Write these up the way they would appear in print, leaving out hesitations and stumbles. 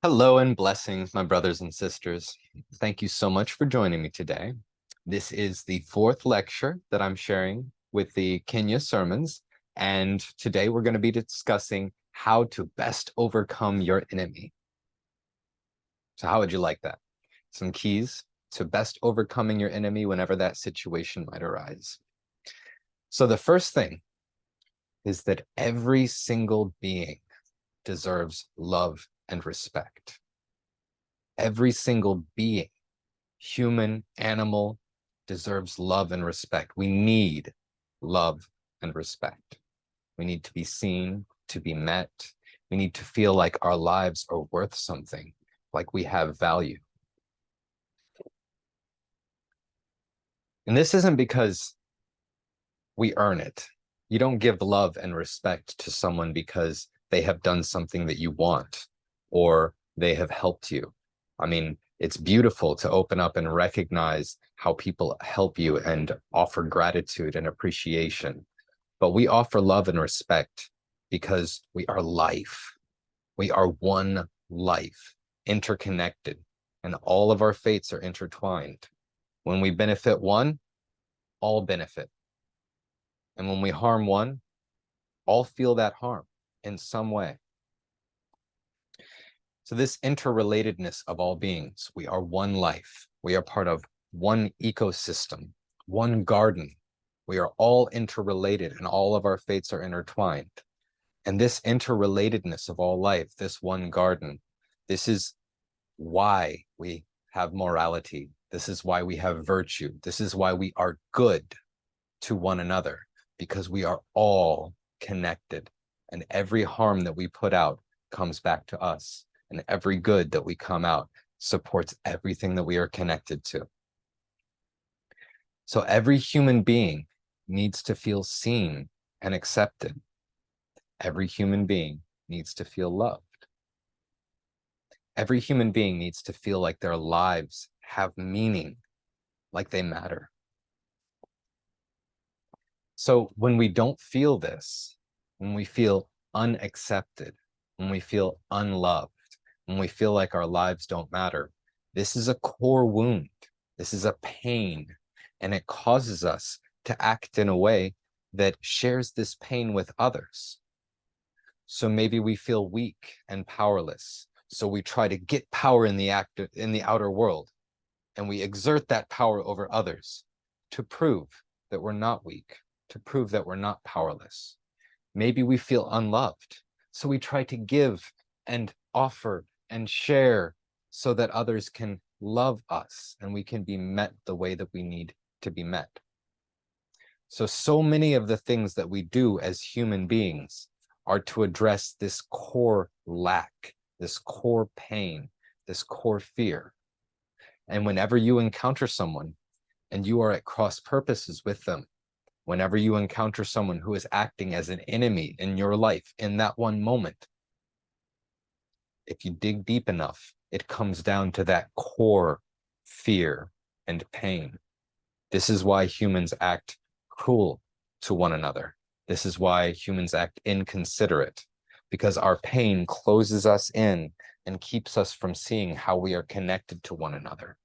Hello and blessings, my brothers and sisters. Thank you so much for joining me today. This is the fourth lecture that I'm sharing with the Kenya sermons, and today we're going to be discussing how to best overcome your enemy. So how would you like that? Some keys to best overcoming your enemy whenever that situation might arise. So the first thing is that every single being deserves love and respect. Every single being, human, animal, deserves love and respect. We need love and respect. We need to be seen, to be met. We need to feel like our lives are worth something, like we have value. And this isn't because we earn it. You don't give love and respect to someone because they have done something that you want or they have helped you. I mean, it's beautiful to open up and recognize how people help you and offer gratitude and appreciation. But we offer love and respect because we are life. We are one life, interconnected, and all of our fates are intertwined. When we benefit one, all benefit. And when we harm one, all feel that harm in some way. So this interrelatedness of all beings, we are one life. We are part of one ecosystem, one garden. We are all interrelated and all of our fates are intertwined. And this interrelatedness of all life, this one garden, this is why we have morality. This is why we have virtue. This is why we are good to one another, because we are all connected. And every harm that we put out comes back to us. And every good that we come out supports everything that we are connected to. So every human being needs to feel seen and accepted. Every human being needs to feel loved. Every human being needs to feel like their lives have meaning, like they matter. So when we don't feel this, when we feel unaccepted, when we feel unloved, when we feel like our lives don't matter, this is a core wound. This is a pain, and it causes us to act in a way that shares this pain with others. So maybe we feel weak and powerless. So we try to get power in the outer world, and we exert that power over others to prove that we're not weak, to prove that we're not powerless. Maybe we feel unloved, so we try to give and offer and share so that others can love us and we can be met the way that we need to be met. So many of the things that we do as human beings are to address this core lack, this core pain, this core fear. And whenever you encounter someone and you are at cross purposes with them, whenever you encounter someone who is acting as an enemy in your life in that one moment, if you dig deep enough, it comes down to that core fear and pain. This is why humans act cruel to one another. This is why humans act inconsiderate, because our pain closes us in and keeps us from seeing how we are connected to one another.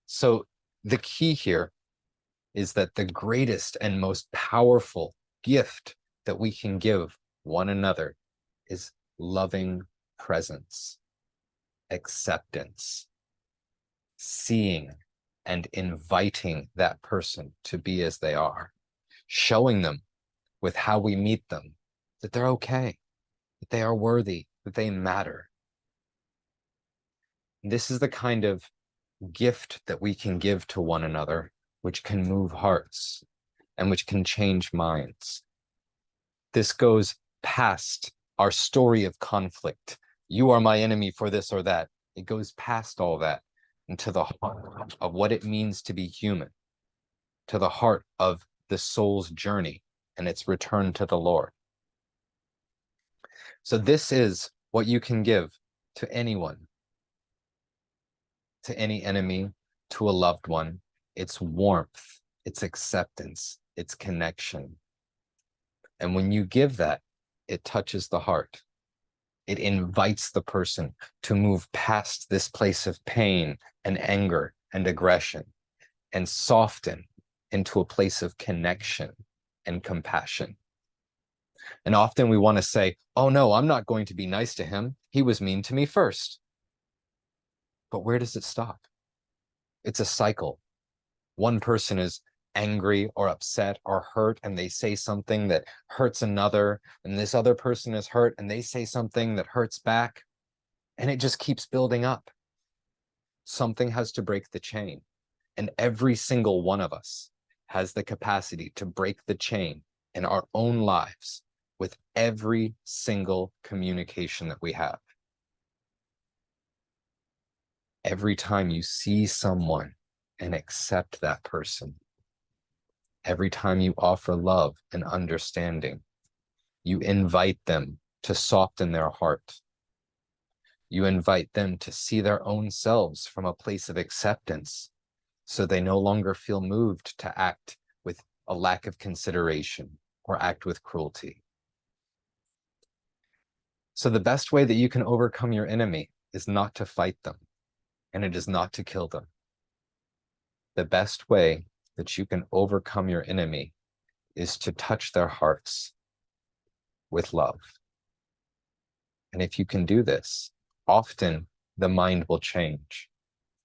So the key here is that the greatest and most powerful gift that we can give one another is loving presence, acceptance, seeing and inviting that person to be as they are, showing them with how we meet them that they're okay, that they are worthy, that they matter. This is the kind of gift that we can give to one another, which can move hearts and which can change minds. This goes past our story of conflict. You are my enemy for this or that. It goes past all that into the heart of what it means to be human, to the heart of the soul's journey and its return to the Lord. So this is what you can give to anyone, to any enemy, to a loved one. It's warmth, it's acceptance, it's connection. And when you give that, it touches the heart. It invites the person to move past this place of pain and anger and aggression and soften into a place of connection and compassion. And often we want to say, oh no, I'm not going to be nice to him. He was mean to me first. But where does it stop? It's a cycle. One person is angry or upset or hurt and they say something that hurts another, and this other person is hurt and they say something that hurts back, and it just keeps building up. Something has to break the chain, and every single one of us has the capacity to break the chain in our own lives with every single communication that we have. Every time you see someone and accept that person, every time you offer love and understanding, you invite them to soften their heart. You invite them to see their own selves from a place of acceptance, so they no longer feel moved to act with a lack of consideration or act with cruelty. So the best way that you can overcome your enemy is not to fight them, and it is not to kill them. The best way that you can overcome your enemy is to touch their hearts with love. And if you can do this, often the mind will change.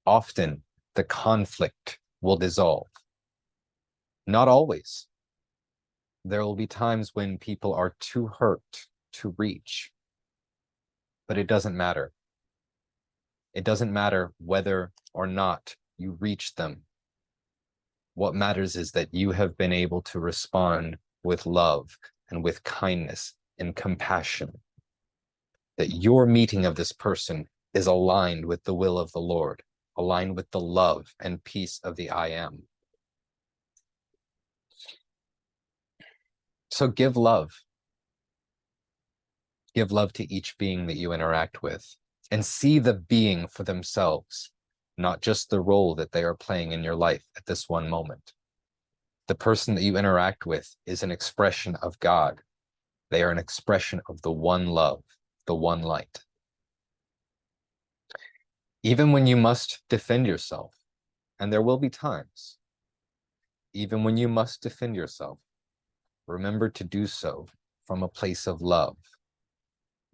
Often the conflict will dissolve. Not always. There will be times when people are too hurt to reach, but it doesn't matter. It doesn't matter whether or not you reach them. What matters is that you have been able to respond with love and with kindness and compassion. That your meeting of this person is aligned with the will of the Lord, aligned with the love and peace of the I Am. So give love. Give love to each being that you interact with, and see the being for themselves, not just the role that they are playing in your life at this one moment. The person that you interact with is an expression of God. They are an expression of the one love, the one light. Even when you must defend yourself, and there will be times, even when you must defend yourself, remember to do so from a place of love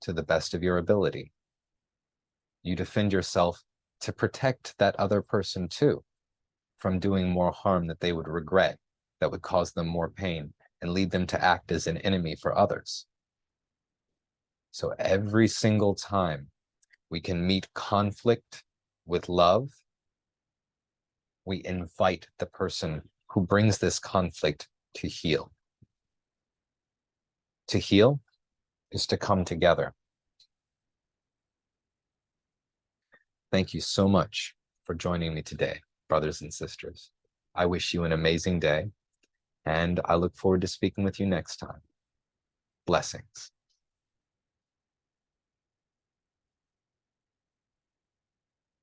to the best of your ability. You defend yourself to protect that other person too from doing more harm that they would regret, that would cause them more pain and lead them to act as an enemy for others. So every single time we can meet conflict with love, we invite the person who brings this conflict to heal. To heal is to come together. Thank you so much for joining me today, brothers and sisters. I wish you an amazing day, and I look forward to speaking with you next time. Blessings.